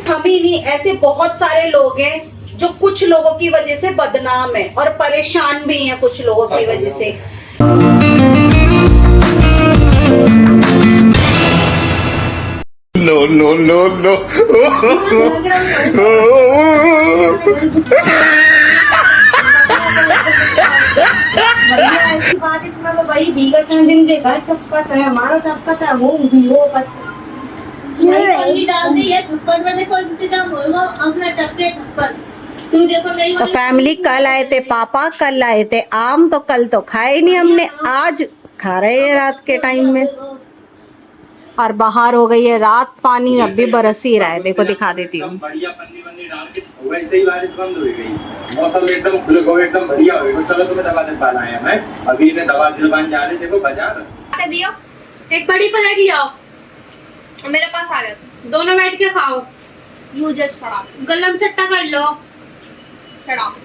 हम ही नहीं, ऐसे बहुत सारे लोग हैं जो कुछ लोगों की वजह से बदनाम है और परेशान भी हैं कुछ लोगों की वजह से। No, no, no, no. ऐसी बात है इसमें तो भाई भीगा जिनके घर टपकत है, हमारा टपकत है, वो डाल दी है थप्पड़ में। देखो इंतजाम होगा अपना टपके थप्पड़। तू देखो नहीं तो फैमिली कल आए थे पापा, कल आए थे आम, तो कल तो खाए ही नहीं हमने, आज खा रहे हैं रात के टाइम में। और बाहर हो गई है रात, पानी अब भी बरस ही रहा है। देखो दिखा देती हूँ। बढ़िया पन्नी वन्नी डाल के वैसे ही बारिश बंद हो गई, मौसम एकदम खुल गया, एकदम बढ़िया हो गया। चलो तुम्हें दवा दिलवा लाया मैं, अभी ने दवा दिलवाने जा रहे। देखो बाजार दियो, एक बड़ी प्लेट ले आओ मेरे पास आ जाओ, दोनों बैठ के खाओ। यू जस्ट शराब गलम चट्टा कर लो, शराब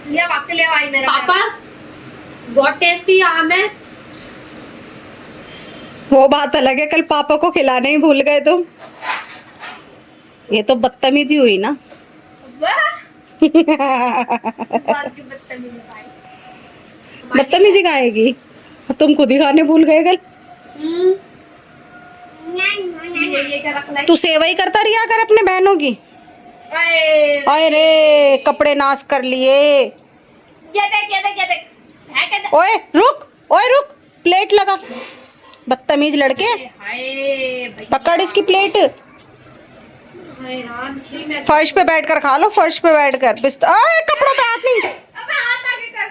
लिया वाकई ले आई मेरा पापा। बहुत टेस्टी आम है। वो बात अलग है, कल पापा को खिलाना ही भूल गए तुम। ये तो बदतमीजी हुई ना। बदतमीजी खाएगी, तुम खुद ही खाने भूल गए कल। तू सेवा करता रिया कर अपने बहनों की। अरे कपड़े नाश कर लिए। ओए रुक, ओए रुक, प्लेट लगा। बदतमीज लड़के, पकड़ इसकी प्लेट। फर्श पे बैठकर खा लो, फर्श पे बैठकर। कपड़ों पे हाथ नहीं। हाथ आगे कर।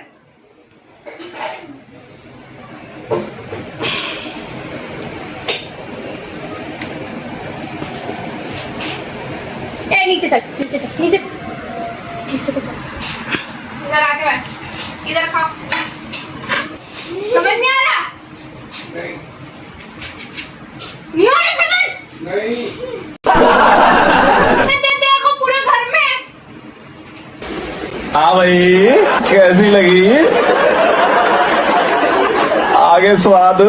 नीचे चल, नीचे चल, नीचे चल, नीचे को चल। इधर आके बैठ, इधर खाओ। समझ नहीं आ रहा? नहीं आ रहा समझ? नहीं। देखो पूरे घर में। हाँ भाई, कैसी लगी आगे स्वाद?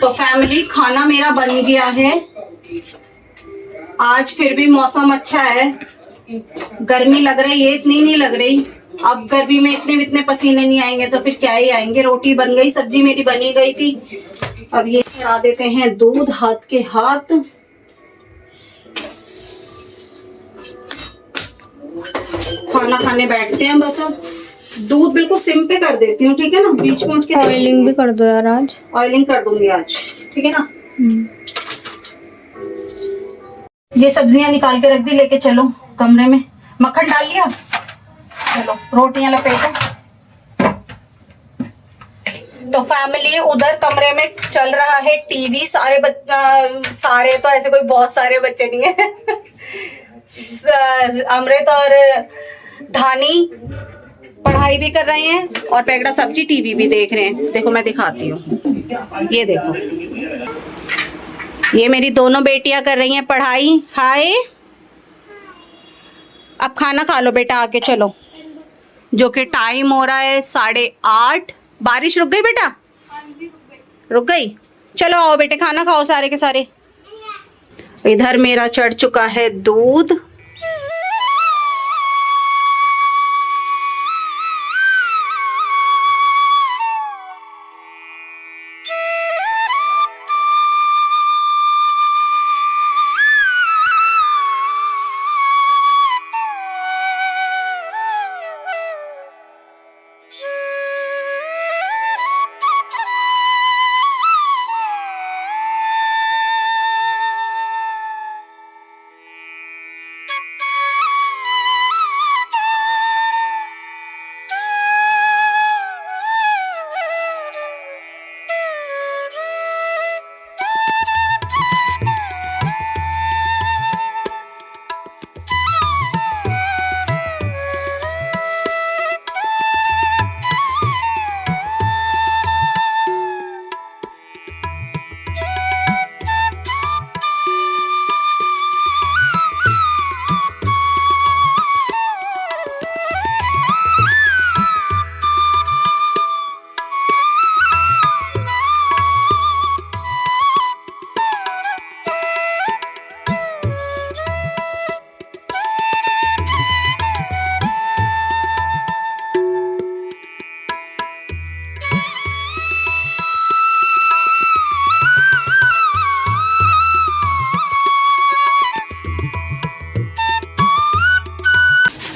तो फैमिली खाना मेरा बन गया है। आज फिर भी मौसम अच्छा है, गर्मी लग रही है, इतनी नहीं लग रही। अब गर्मी में इतने पसीने नहीं आएंगे तो फिर क्या ही आएंगे। रोटी बन गई, सब्जी मेरी बनी गई थी। अब ये चढ़ा देते हैं दूध हाथ के हाथ। खाना खाने बैठते हैं बस। अब दूध बिल्कुल सिम पे कर देती हूँ, ठीक है ना। बीच में उठ के ऑयलिंग भी कर दो यार आज। ऑयलिंग कर दूंगी आज, ठीक है ना। ये सब्जियां निकाल के रख दी, लेके चलो कमरे में। मक्खन डाल लिया, चलो रोटियां लपेटो। तो फैमिली उधर कमरे में चल रहा है टीवी। सारे तो ऐसे कोई बहुत सारे बच्चे नहीं है। अमृत और धानी पढ़ाई भी कर रहे हैं और पैगड़ा सब्जी टीवी भी देख रहे हैं। देखो मैं दिखाती हूँ, ये देखो, ये मेरी दोनों बेटियां कर रही हैं पढ़ाई। हाय, अब खाना खा लो बेटा, आके चलो। जो कि टाइम हो रहा है 8:30। बारिश रुक गई बेटा? रुक गई। चलो आओ बेटे, खाना खाओ सारे के सारे। इधर मेरा चढ़ चुका है दूध।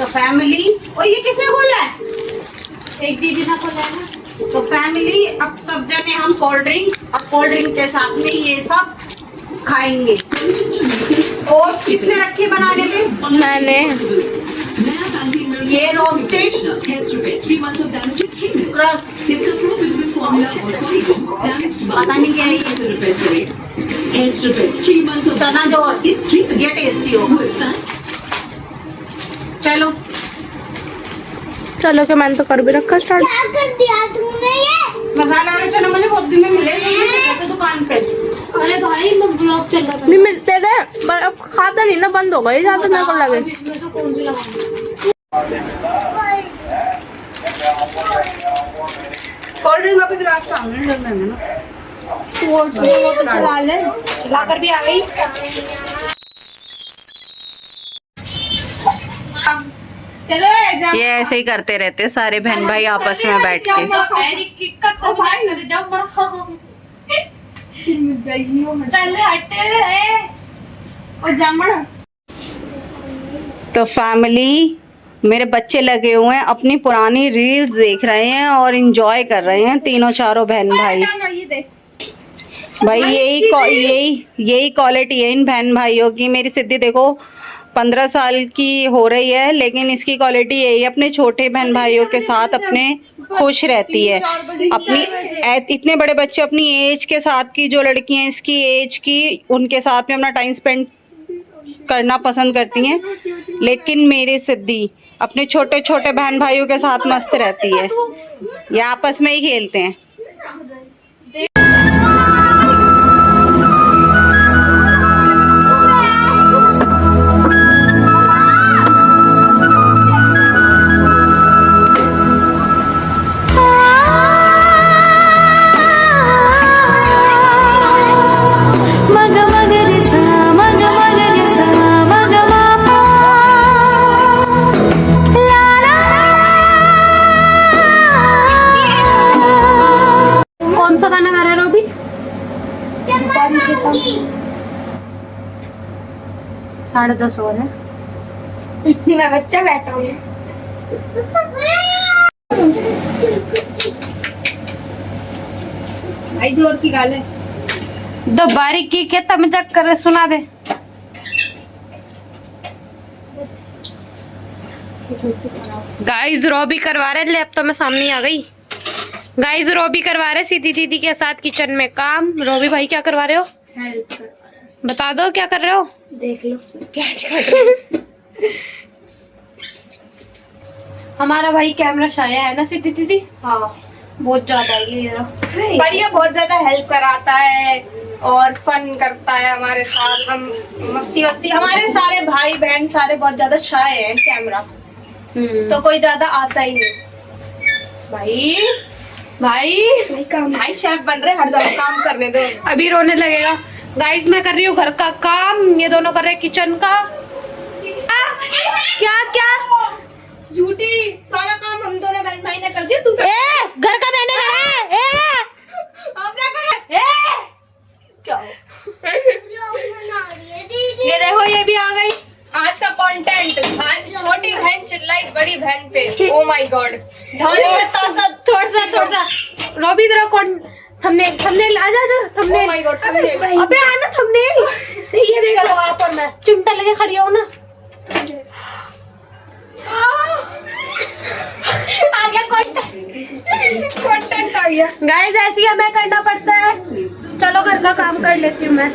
फैमिली, और ये किसने खोला है? एक दीदी ना खोला है ना। तो फैमिली, अब सब जने हम कोल्ड ड्रिंक और कोल्ड ड्रिंक के साथ में ये सब खाएंगे। ओट्स किसने रखे बनाने में? मैंने। ये रोस्टेड क्रस्ट, पता नहीं क्या है ये, चना जो, ये टेस्टी होगा। चलो चलो के मैंने तो कर भी रखा स्टार्ट। क्या कर दिया तुमने ये? मसाला वाले चना मुझे बहुत दिन में मिले नहीं दुकान पे। अरे भाई मैं ब्लॉग चल रहा था। नहीं मिलते थे पर अब खाता नहीं ना, बंद हो गए ज्यादा मेरे को लगे। इसमें तो कौन सी लगाऊंगी? कोल्ड ड्रिंक अभी गिलास सामने रख देंगे ना। वो तो चला ले, चला कर भी आ गई। चलो ये ऐसे ही करते रहते सारे बहन भाई आपस में बैठ के। तो फैमिली, मेरे बच्चे लगे हुए हैं अपनी पुरानी रील्स देख रहे हैं और एंजॉय कर रहे हैं, तीनों चारों बहन भाई। भाई यही क्वालिटी है इन बहन भाइयों की। मेरी सिद्धि देखो 15 साल की हो रही है, लेकिन इसकी क्वालिटी यही है, अपने छोटे बहन भाइयों के साथ अपने खुश रहती है। अपनी इतने बड़े बच्चे अपनी एज के साथ की, जो लड़कियां इसकी एज की, उनके साथ में अपना टाइम स्पेंड करना पसंद करती हैं, लेकिन मेरी सिद्धि अपने छोटे छोटे बहन भाइयों के साथ मस्त रहती है। ये आपस में ही खेलते हैं। कौन सा गाना गा रहा है रोबी? साढ़े 10 हो रहे। मैं बच्चा बैठा हूँ। भाई जोर की गाल है। दो बारीक की क्या मजाक कर रहे, सुना दे। गाइस रोबी करवा रहे, लैपटॉप में सामने आ गई। गाइस रोबी करवा रहे सीधी दीदी के साथ किचन में काम। रोबी भाई क्या करवा रहे हो? हेल्प कर। बता दो क्या कर रहे हो? देख लो, प्याज काट रहे हो। हमारा भाई कैमरा शाया है ना सीधी दीदी? हाँ बहुत ज्यादा ये पर ये बहुत ज्यादा हेल्प कराता है और फन करता है हमारे साथ। हम मस्ती हमारे सारे भाई बहन सारे बहुत ज्यादा शाय है कैमरा, तो कोई ज्यादा आता ही नहीं। भाई शेफ बन रहे, हर जगह काम करने दो। अभी रोने लगेगा। गाइस मैं कर रही हूँ घर का काम, ये दोनों कर रहे हैं किचन का। क्या झूठी, सारा काम हम दोनों बहन भाई ने कर दिया। तू घर का मैंने क्या ये देखो, ये भी आ गई। आज का कंटेंट, आज छोटी बहन चिल्लाई बड़ी बहन पे। ओ माय गॉड, थोड़ा सा रोबी इधर कौन थंबनेल आ जा thumbnail. Oh my God thumbnail, अबे आना थंबनेल सही है। देख लो आप और मैं चिमटा लेके खड़ी हो ना। आ गया कंटेंट आ गया। गाइस ऐसे ही हमें करना पड़ता है। चलो घर का काम कर लेती हूँ मैं।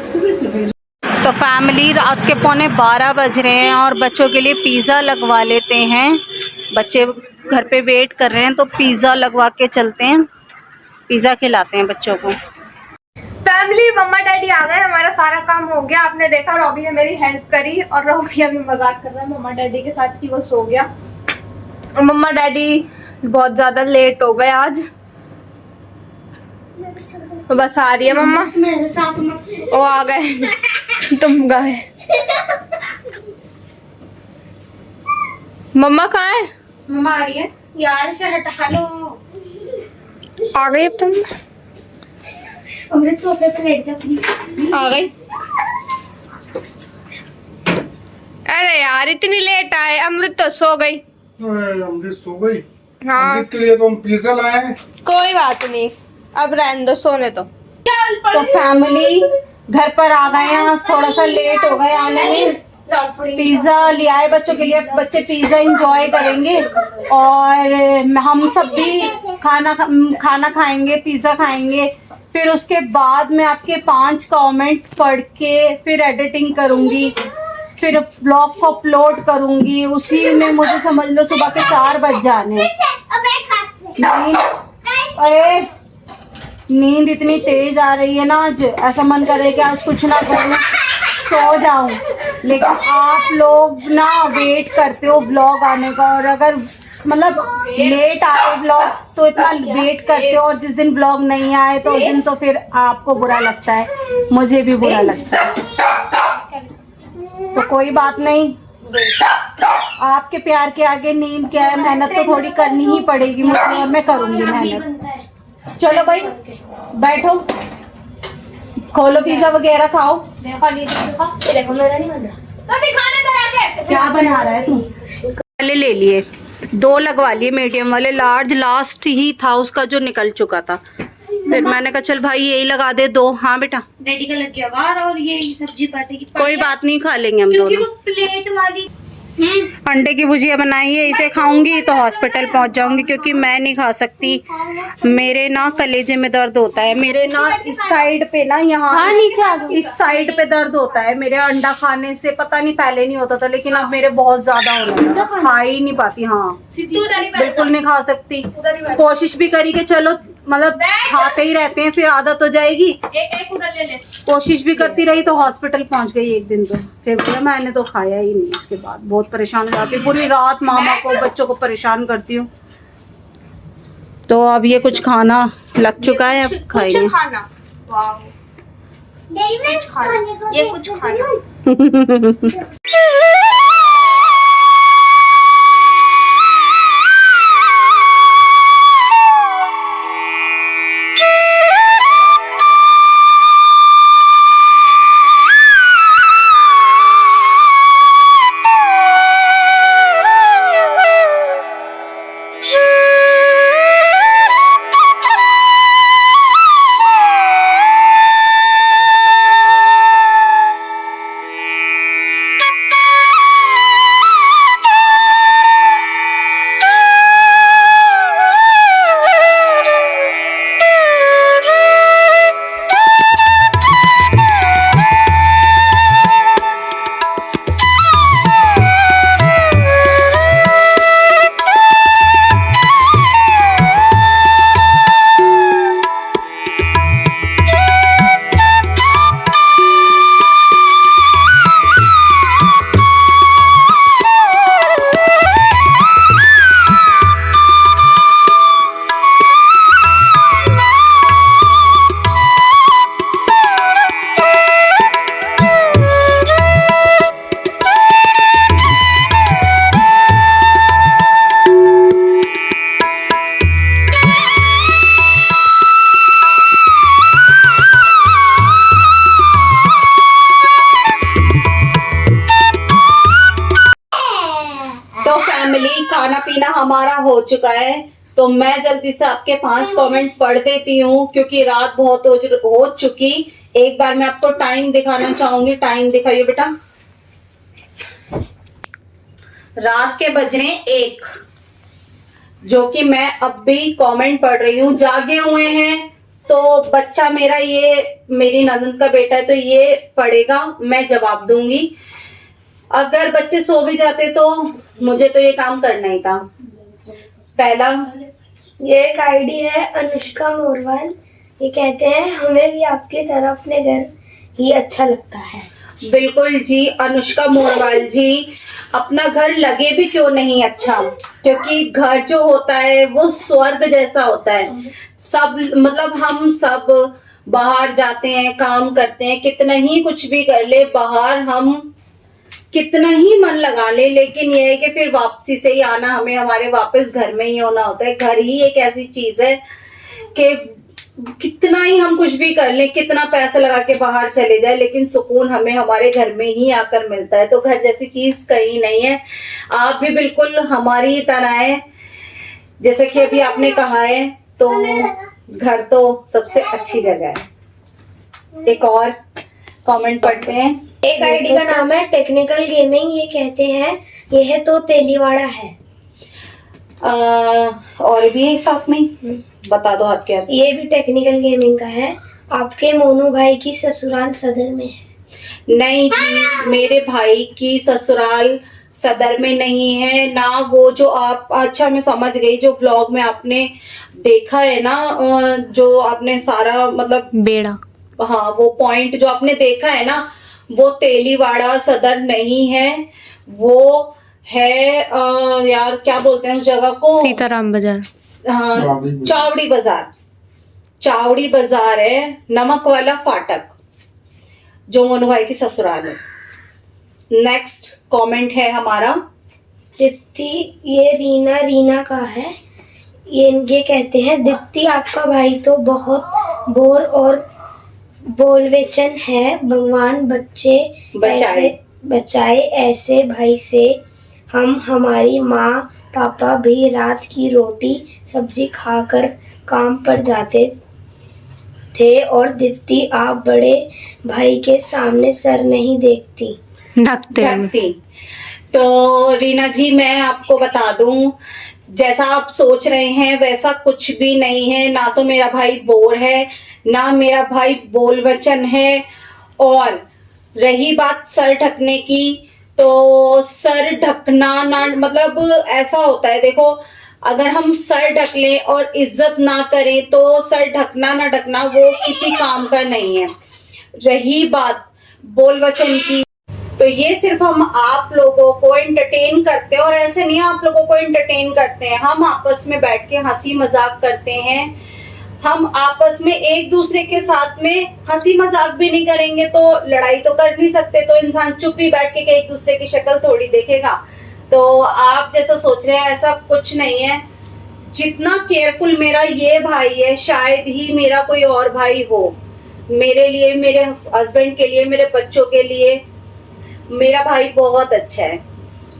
तो फैमिली, रात के 11:15 बज रहे हैं और बच्चों के लिए पिज़्ज़ा लगवा लेते हैं। बच्चे घर पे वेट कर रहे हैं, तो पिज़्ज़ा लगवा के चलते हैं, पिज़्ज़ा खिलाते हैं बच्चों को। फैमिली, मम्मा डैडी आ गए, हमारा सारा काम हो गया। आपने देखा रॉबी ने मेरी हेल्प करी और रॉबी अभी मजाक कर रहा है मम्मा डैडी के साथ कि वो सो गया। मम्मा डैडी बहुत ज्यादा लेट हो गए आज, तो बस आ रही है मम्मा मेरे साथ। वो आ गए, तुम गए। मम्मा कहाँ है? मम्मा आ रही है यार, से हटा लो। आ गई अब तुम? अमृत सोफे पे लेट जा प्लीज। आ गई। अरे यार इतनी लेट आए, अमृत तो सो गई। अमृत सो गई। हाँ अमृत के लिए तो हम पिज्जा लाए हैं। कोई बात नहीं, अब रहने दो, सोने दो। तो फैमिली घर पर आ गए हैं, थोड़ा सा लेट हो गए आने में। पिज्जा ले आए बच्चों के लिए, बच्चे पिज्जा एंजॉय करेंगे और हम सब भी खाना खाएंगे, पिज्जा खाएंगे। फिर उसके बाद मैं आपके 5 कमेंट पढ़ के फिर एडिटिंग करूंगी, फिर ब्लॉग को अपलोड करूंगी। उसी में मुझे समझ लो सुबह के 4 बज जाने। अरे नींद इतनी तेज आ रही है ना, आज ऐसा मन कर रहा है कि आज कुछ ना करूं, सो जाऊं। लेकिन आप लोग ना वेट करते हो ब्लॉग आने का, और अगर मतलब लेट आए ब्लॉग तो इतना वेट करते हो, और जिस दिन ब्लॉग नहीं आए तो उस दिन तो फिर आपको बुरा लगता है, मुझे भी बुरा लगता है। तो कोई बात नहीं, आपके प्यार के आगे नींद क्या है। मेहनत तो थोड़ी करनी ही पड़ेगी मुझे, और मैं करूंगी मेहनत। चलो भाई बैठो, खोलो पिज्जा वगैरह खाओ। देखो मेरा नहीं बन रहा तो दिखाने तो आगे। क्या बना रहा है तू? पहले ले लिए 2 लगवा लिए मीडियम वाले, लार्ज लास्ट ही था उसका जो निकल चुका था। फिर मैंने कहा चल भाई यही लगा दे 2। हाँ बेटा डैडी का लग गया बाहर, और ये सब्जी पार्टी की कोई बात नहीं, खा लेंगे हम क्योंकि दोनों। वो प्लेट वाली अंडे की भुजिया बनाई है, इसे खाऊंगी तो हॉस्पिटल पहुंच जाऊंगी, क्योंकि मैं नहीं खा सकती। मेरे ना कलेजे में दर्द होता है, मेरे ना इस साइड पे ना, यहाँ इस साइड पे दर्द होता है मेरे। अंडा खाने से पता नहीं पहले नहीं होता था, लेकिन अब मेरे बहुत ज्यादा होने लगा, खा ही नहीं पाती। हाँ बिल्कुल नहीं खा सकती। कोशिश भी करी कि चलो मतलब खाते ही रहते हैं, फिर आदत हो जाएगी। एक उधर ले ले। कोशिश भी करती रही तो हॉस्पिटल पहुंच गई एक दिन। तो फिर बोला मैंने तो खाया ही नहीं। उसके बाद बहुत परेशान हो जाती, पूरी रात मामा को बच्चों को परेशान करती हूँ। तो अब ये कुछ खाना लग चुका है, अब खाएंगे। कुछ खाना, वाव ये कुछ खाना। खाना पीना हमारा हो चुका है, तो मैं जल्दी से आपके 5 कमेंट पढ़ देती हूँ, क्योंकि रात बहुत हो चुकी। एक बार मैं आपको टाइम दिखाना चाहूंगी। टाइम दिखाइए बेटा। रात के बज रहे 1, जो कि मैं अब भी कमेंट पढ़ रही हूँ। जागे हुए हैं तो बच्चा मेरा, ये मेरी ननद का बेटा है, तो ये पढ़ेगा, मैं जवाब दूंगी। अगर बच्चे सो भी जाते तो मुझे तो ये काम करना ही था। पहला, ये एक आईडी है अनुष्का मोरवाल, ये कहते हैं हमें भी आपकी तरह अपने घर ही अच्छा लगता है। बिल्कुल जी अनुष्का मोरवाल जी, अपना घर लगे भी क्यों नहीं अच्छा, क्योंकि घर जो होता है वो स्वर्ग जैसा होता है। सब मतलब हम सब बाहर जाते हैं, काम करते हैं, कितना ही कुछ भी कर ले बाहर, हम कितना ही मन लगा ले, लेकिन ये है कि फिर वापसी से ही आना, हमें हमारे वापस घर में ही होना होता है। घर ही एक ऐसी चीज है कि कितना ही हम कुछ भी कर लें, कितना पैसा लगा के बाहर चले जाए, लेकिन सुकून हमें हमारे घर में ही आकर मिलता है। तो घर जैसी चीज कहीं नहीं है। आप भी बिल्कुल हमारी तरह है, जैसे कि अभी आपने कहा है, तो घर तो सबसे अच्छी जगह है। एक और कमेंट पढ़ते हैं। एक आईडी का नाम है टेक्निकल गेमिंग। ये कहते हैं यह तो तेलीवाड़ा है। और भी साथ में बता दो, हाथ के हाथ। ये भी टेक्निकल गेमिंग का है। आपके मोनू भाई की ससुराल सदर में है। नहीं जी, मेरे भाई की ससुराल सदर में नहीं है ना। वो जो आप, अच्छा मैं समझ गई, जो ब्लॉग में आपने देखा है ना, जो आपने सारा मतलब बेड़ा, हाँ वो पॉइंट जो आपने देखा है ना, वो तेलीवाड़ा सदर नहीं है। वो है यार क्या बोलते हैं उस जगह को, सीताराम बाजार। हाँ, चावड़ी बाजार। चावड़ी बाजार है, नमक वाला फाटक, जो मोनू भाई की ससुराल है। नेक्स्ट कमेंट है हमारा दीप्ति। ये रीना का है। ये कहते हैं दीप्ति आपका भाई तो बहुत बोर और बोलवेचन है। भगवान बचाए ऐसे भाई से। हम हमारी माँ पापा भी रात की रोटी सब्जी खाकर काम पर जाते थे। और दीप्ति आप बड़े भाई के सामने सर नहीं ढकते। तो रीना जी मैं आपको बता दूं, जैसा आप सोच रहे हैं वैसा कुछ भी नहीं है। ना तो मेरा भाई बोर है, ना मेरा भाई बोलवचन है। और रही बात सर ढकने की, तो सर ढकना ना, मतलब ऐसा होता है, देखो अगर हम सर ढक लें और इज्जत ना करें तो सर ढकना ना ढकना वो किसी काम का नहीं है। रही बात बोलवचन की, तो ये सिर्फ हम आप लोगों को एंटरटेन करते हैं। और ऐसे नहीं आप लोगों को एंटरटेन करते हैं, हम आपस में बैठ के हंसी मजाक करते हैं। हम आपस में एक दूसरे के साथ में हंसी मजाक भी नहीं करेंगे तो लड़ाई तो कर नहीं सकते। तो इंसान चुप ही बैठ के एक दूसरे की शक्ल थोड़ी देखेगा। तो आप जैसा सोच रहे हैं ऐसा कुछ नहीं है। जितना केयरफुल मेरा ये भाई है, शायद ही मेरा कोई और भाई हो। मेरे लिए, मेरे हस्बैंड के लिए, मेरे बच्चों के लिए मेरा भाई बहुत अच्छा है।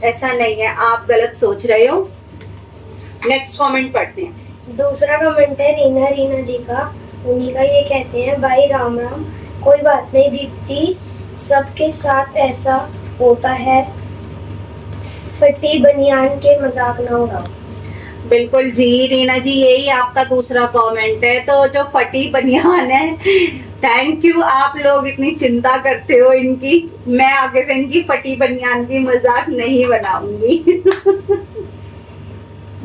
ऐसा नहीं है, आप गलत सोच रहे हो। नेक्स्ट कमेंट पढ़ते हैं। दूसरा कमेंट है रीना जी का। उन्हीं का ये कहते हैं भाई राम राम। कोई बात नहीं दीप्ति, सबके साथ ऐसा होता है। फटी बनियान के मजाक ना उड़ाओ। बिल्कुल जी रीना जी, यही आपका दूसरा कमेंट है। तो जो फटी बनियान है, थैंक यू, आप लोग इतनी चिंता करते हो इनकी। मैं आगे से इनकी फटी बनियान की मजाक नहीं बनाऊंगी।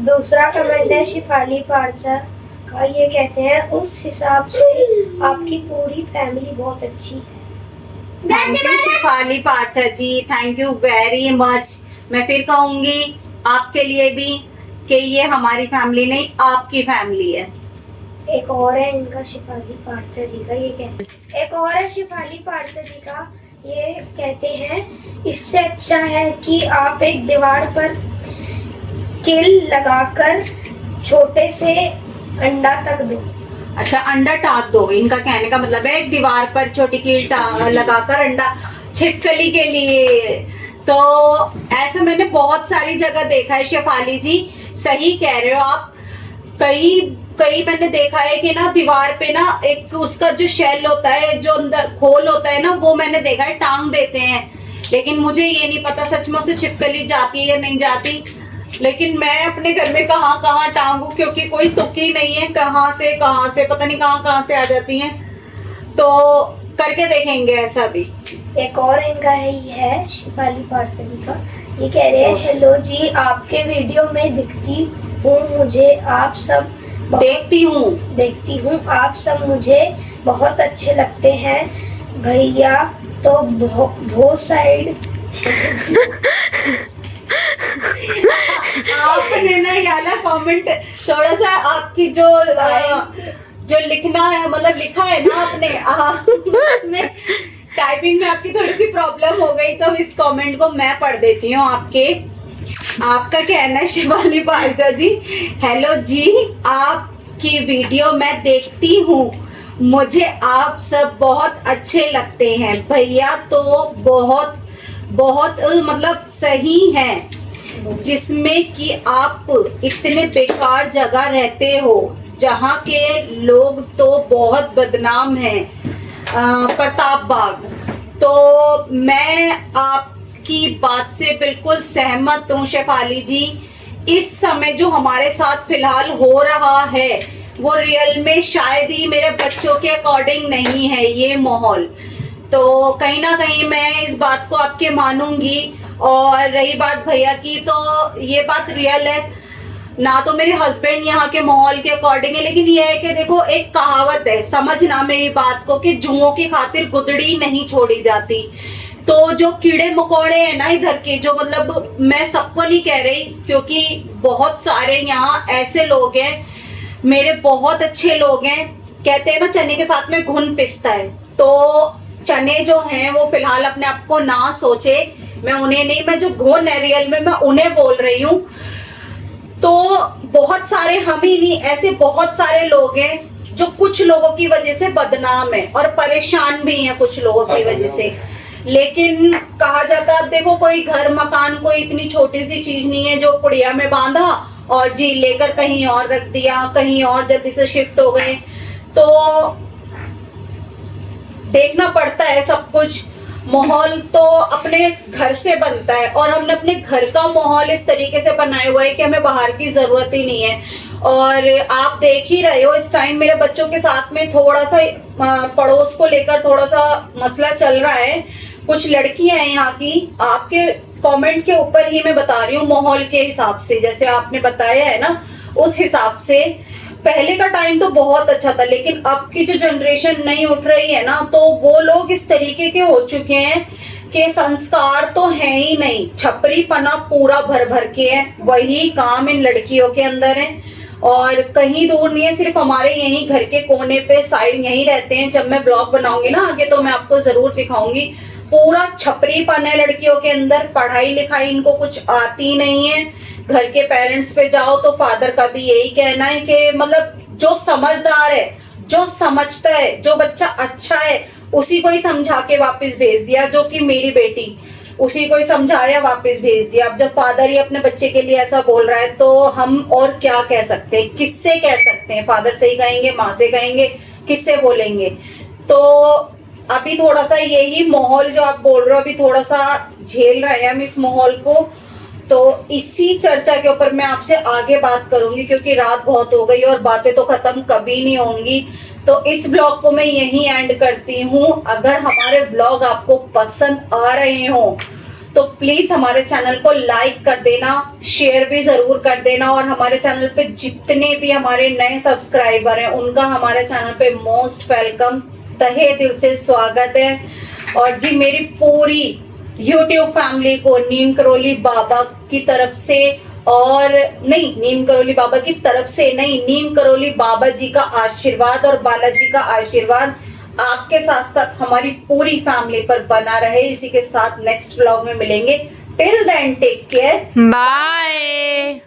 दूसरा कमेंट है शिफाली पारचा का। ये कहते हैं उस हिसाब से आपकी पूरी फैमिली बहुत अच्छी है। Thank you Shifali Parcha ji, thank you very much. मैं फिर कहूंगी आपके लिए भी कि ये हमारी फैमिली नहीं, आपकी फैमिली है। एक और है इनका शिफाली पारचा जी का। ये कहते एक और है शिफाली पारचा जी का। ये कहते हैं इससे अच्छा है कि आप एक दीवार पर किल लगाकर छोटे से अंडा तक दो। अच्छा, अंडा टाक दो, इनका कहने का मतलब है एक दीवार पर छोटी कील लगाकर अंडा, छिपकली के लिए। तो ऐसा मैंने बहुत सारी जगह देखा है शेफाली जी, सही कह रहे हो आप। कई मैंने देखा है कि ना दीवार पे ना एक उसका जो शेल होता है, जो अंदर खोल होता है ना, वो मैंने देखा है टांग देते हैं। लेकिन मुझे ये नहीं पता सच में उसे छिपकली जाती है या नहीं जाती। लेकिन मैं अपने घर में कहाँ टांगू, क्योंकि कोई तुक्की नहीं है, कहाँ से पता नहीं कहाँ से आ जाती हैं। तो करके देखेंगे ऐसा भी। एक और इनका है शिफाली पारचा जी का। ये कह रहे हैं हेलो जी, आपके वीडियो में दिखती हूँ मुझे आप सब देखती हूँ आप सब मुझे बहुत अच्छे लगते हैं भैया। तो भो साइड आपने ना ये वाला कमेंट थोड़ा सा आपकी जो लिखना है, मतलब लिखा है ना आपने टाइपिंग में आपकी थोड़ी सी प्रॉब्लम हो गई, तो इस कमेंट को मैं पढ़ देती हूँ आपका कहना है शिवानी पारजा जी, हेलो जी, आप की वीडियो मैं देखती हूँ। मुझे आप सब बहुत अच्छे लगते हैं। भैया तो बहुत बहुत मतलब सही हैं, जिसमें कि आप इतने बेकार जगह रहते हो जहाँ के लोग तो बहुत बदनाम हैं। प्रताप बाग। तो मैं आपकी बात से बिल्कुल सहमत हूँ शेफाली जी। इस समय जो हमारे साथ फिलहाल हो रहा है वो रियल में शायद ही मेरे बच्चों के अकॉर्डिंग नहीं है ये माहौल। तो कहीं ना कहीं मैं इस बात को आपके मानूंगी। और रही बात भैया की, तो ये बात रियल है ना। तो मेरे हस्बैंड यहाँ के माहौल के अकॉर्डिंग है, लेकिन ये है कि देखो एक कहावत है, समझना मेरी बात को, कि जुओं की खातिर गुदड़ी नहीं छोड़ी जाती। तो जो कीड़े मकोड़े हैं ना इधर के, जो मतलब मैं सबको नहीं कह रही, क्योंकि बहुत सारे यहाँ ऐसे लोग हैं, मेरे बहुत अच्छे लोग हैं, कहते हैं ना चने के साथ में घुन पिसता है। तो चने जो हैं वो फिलहाल अपने आप को ना सोचे, मैं उन्हें नहीं, मैं जो घुन है रियल में मैं उन्हें बोल रही हूँ। तो बहुत सारे, हम ही नहीं, ऐसे बहुत सारे लोग हैं जो कुछ लोगों की वजह से बदनाम है और परेशान भी हैं कुछ लोगों की वजह से। लेकिन कहा जाता है, अब देखो कोई घर मकान कोई इतनी छोटी सी चीज नहीं है जो पुड़िया में बांधा और जी लेकर कहीं और रख दिया, कहीं और जल्दी से शिफ्ट हो गए। तो देखना पड़ता है सब कुछ। माहौल तो अपने घर से बनता है और हमने अपने घर का माहौल इस तरीके से बनाया हुआ है कि हमें बाहर की जरूरत ही नहीं है। और आप देख ही रहे हो इस टाइम मेरे बच्चों के साथ में थोड़ा सा पड़ोस को लेकर थोड़ा सा मसला चल रहा है। कुछ लड़कियां हैं यहाँ की, आपके कमेंट के ऊपर ही मैं बता रही हूँ, माहौल के हिसाब से जैसे आपने बताया है ना उस हिसाब से। पहले का टाइम तो बहुत अच्छा था, लेकिन अब की जो जनरेशन नई उठ रही है ना, तो वो लोग इस तरीके के हो चुके हैं कि संस्कार तो है ही नहीं, छपरी पना पूरा भर भर के है। वही काम इन लड़कियों के अंदर है और कहीं दूर नहीं है, सिर्फ हमारे यही घर के कोने पे साइड यही रहते हैं। जब मैं ब्लॉग बनाऊंगी ना आगे तो मैं आपको जरूर दिखाऊंगी। पूरा छपरी पन है लड़कियों के अंदर, पढ़ाई लिखाई इनको कुछ आती नहीं है। घर के पेरेंट्स पे जाओ तो फादर का भी यही कहना है कि मतलब जो समझदार है, जो समझता है, जो बच्चा अच्छा है उसी को ही समझा के वापस भेज दिया, जो कि मेरी बेटी, उसी को ही समझाया वापस भेज दिया। अब जब फादर ही अपने बच्चे के लिए ऐसा बोल रहा है तो हम और क्या कह सकते हैं, किससे कह सकते हैं? फादर से ही कहेंगे, माँ से कहेंगे, किससे बोलेंगे? तो अभी थोड़ा सा यही माहौल जो आप बोल रहे हो, अभी थोड़ा सा झेल रहे हैं हम इस माहौल को। तो इसी चर्चा के ऊपर मैं आपसे आगे बात करूंगी, क्योंकि रात बहुत हो गई और बातें तो खत्म कभी नहीं होंगी। तो इस ब्लॉग को मैं यहीं एंड करती हूँ। अगर हमारे ब्लॉग आपको पसंद आ रहे हो तो प्लीज हमारे चैनल को लाइक कर देना, शेयर भी जरूर कर देना। और हमारे चैनल पे जितने भी हमारे नए सब्सक्राइबर हैं उनका हमारे चैनल पे मोस्ट वेलकम, तहे दिल से स्वागत है। और जी मेरी पूरी YouTube फैमिली को नीम करोली बाबा की तरफ से, और नहीं नीम करोली बाबा की तरफ से नहीं, नीम करोली बाबा जी का आशीर्वाद और बालाजी का आशीर्वाद आपके साथ साथ हमारी पूरी फैमिली पर बना रहे। इसी के साथ नेक्स्ट व्लॉग में मिलेंगे। Till then take care, bye.